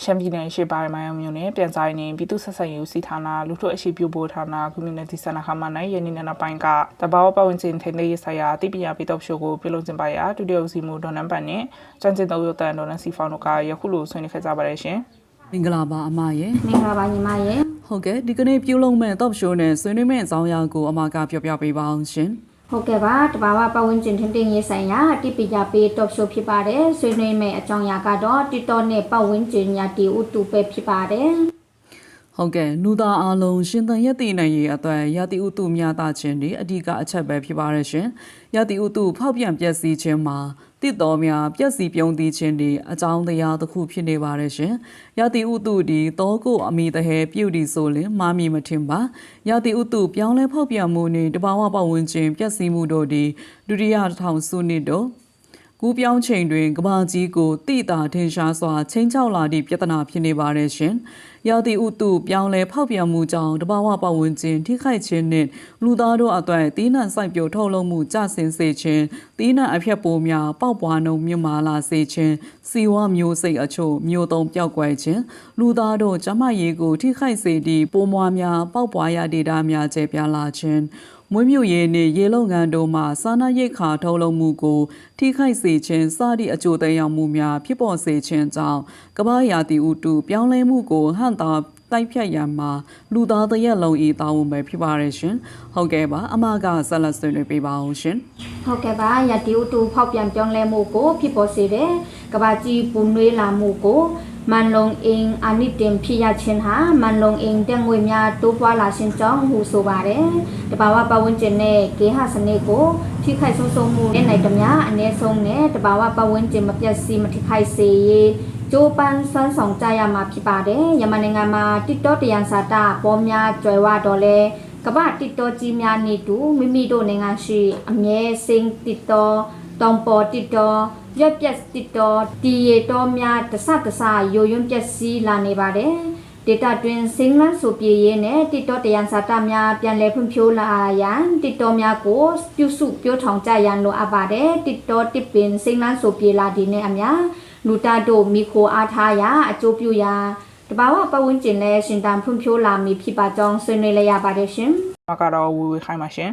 ရှမ်းပြည်နယ်ရှိပိုင်းမိုင်းမျိုးနဲ့ပြန်ဆိုင်နေပြည်သူ့ဆက်ဆံရေးစီဌာနလူထုအရှိပြုပို့ဌာန community စနခမနိုင်ယနေ့နောက်ပိုင်းကတဘာဝပတ်ဝန်းကျင်ထိန်းသိမ်းရေးဆိုင်ရာတိပညာပေးတော့ရှိုးကိုပြုလုပ်ခြင်းပါရာဒုတိယဦးစီးမှုဒေါ်နန်ပန်နဲ့ကျန်းကျင်တော်ရုတ်တန်ဒေါ်နန်စီဖောင်တို့ကယခုလိုဆွေးနွေးခဲ့ကြပါတယ်ရှင်မင်္ဂလာပါအမရဲ့မင်္ဂလာပါညီမရဲ့ဟုတ်ကဲ့ဒီကနေ့ပြုလုပ်မဲ့ top show နဲ့ဆွေးနွေးမဲ့အကြောင်းအရာကိုအမကပြောပြပေးပါအောင်ရှင်ဟုတ်ကဲ့ပါတဘာဝပတ်ဝန်းကျင်ထိန်းသိမ်းရေးဆိုင်ရာတိပညာပေး top show ဖြစ်ပါတယ်ဆွေးနွေးမဲ့အကြောင်းအရာကတော့ TikTok နဲ့ပတ်ဝန်းကျင်ညာတီဥတူပဲဖြစ်ပါတယ်ဟုတ်ကဲ့နူသားအားလုံးရှင်သန်ရည်တည်နိုင်ရေးအတွက်ရာသီဥတုများတာခြင်းဒီအဓိကအချက်ပဲဖြစ်ပါရရှင်ရာသီဥတုဖောက်ပြန်ပျက်စီးခြင်းမှာတစ်တော်များပျက်စီးပြုံးသည့်ခြင်းဒီအကြောင်းတရားတစ်ခုဖြစ်နေပါရရှင်ရာသီဥတုဒီတောကိုအမိတဟဲပြုတ်ဒီဆိုရင်မာမီမထင်ပါရာသီဥတုပြောင်းလဲဖောက်ပြန်မှုနဲ့တဘာဝပတ်ဝန်းကျင်ပျက်စီးမှုတို့ဒီဒုတိယထောင်စုနှစ်တို့ကူးပြောင်းချိန်တွင်ကဘာကြီးကိုတိတာထင်ရှားစွာချင်းချောက်လာသည့်ပြဿနာဖြစ်နေပါတယ်ရှင်။ရာသီဥတုပြောင်းလဲဖောက်ပြန်မှုကြောင့်တဘာဝပတ်ဝန်းကျင်ထိခိုက်ခြင်းနှင့်လူသားတို့အတွက်သီးနှံစိုက်ပျိုးထုတ်လုပ်မှုကျဆင်းစေခြင်းသီးနှံအဖျက်ပိုးများပေါက်ပွားနှုန်းမြင့်မားလာစေခြင်းစီဝါမျိုးစိတ်အချို့မျိုးတုံးပျောက်ကွယ်ခြင်းလူသားတို့ကျန်းမာရေးကိုထိခိုက်စေသည့်ပိုးမွားများပေါက်ပွားရဒေတာများကျပြားလာခြင်းမွေးမြူရေးနှင့်ရေလုံငန်းတို့မှစားနပ်ရိက္ခာထုတ်လုပ်မှုကိုထိခိုက်စေခြင်းစသည့်အကျိုးသက်ရောက်မှုများဖြစ်ပေါ်စေခြင်းကြောင့်ကမ္ဘာရာသီဥတုပြောင်းလဲမှုကိုဟန့်တာတိုက်ဖြတ်ရန်မှာလူသားတစ်ရက်လုံးဤတာဝန်ပဲဖြစ်ပါရဲ့ရှင်ဟုတ်ကဲ့ပါအမကဆက်လက်ဆွေးနွေးပေးပါအောင်ရှင်ဟုတ်ကဲ့ပါရာသီဥတုဖောက်ပြန်ပြောင်းလဲမှုကိုဖြစ်ပေါ်စေတဲ့ကမ္ဘာကြီးပူနွေးလာမှုကိုမန်လုံအင်းအနိတင်ဖြစ်ရခြင်းဟာမန်လုံအင်းတဲ့ငွေများတိုးပွားလာခြင်းကြောင့်ဟူဆိုပါတယ်တဘာဝပတ်ဝန်းကျင်နဲ့ကေဟစနစ်ကိုထိခိုက်ဆုံးရှုံးမှုနဲ့နိုင်သမျှအနည်းဆုံးနဲ့တဘာဝပတ်ဝန်းကျင်မပျက်စီးမထိခိုက်စေရေးကျိုးပန်းစွမ်းဆောင်ကြရမှာဖြစ်ပါတယ်ယမနိုင်ငံမှာ TikTok တရားစာတာပေါ်များကြွယ်ဝတော့လဲကမ္ဘာ TikTok ကြီးများနေတူမိမိတို့နိုင်ငံရှိအမြဲစင်း TikTok တောင်ပေါ် TikTokရက်ပြက် TikTok တီရတော်များတဆယိုယွန်းပျက်စီးလာနေပါတယ်ဒေတာတွင်စင်းလန်းဆိုပြေးရေးနဲ့ TikTok တရားစာတာများပြန်လည်ဖွံ့ဖြိုးလာရန် TikTok များကိုပြုစုပြောထောင်ကြရန်လိုအပ်ပါတယ် TikTok တစ်ပင်စင်းလန်းဆိုပြေးလာဒီနဲ့အများလူတာတို့မိခိုအားထားရာအကျိုးပြုရာတဘာဝပတ်ဝန်းကျင်နဲ့ရှင်တန်ဖွံ့ဖြိုးလာမည်ဖြစ်ပါကြောင်းဆွေးနွေးလိုက်ရပါတယ်ရှင်။မကတော့ဝေခိုင်းပါရှင်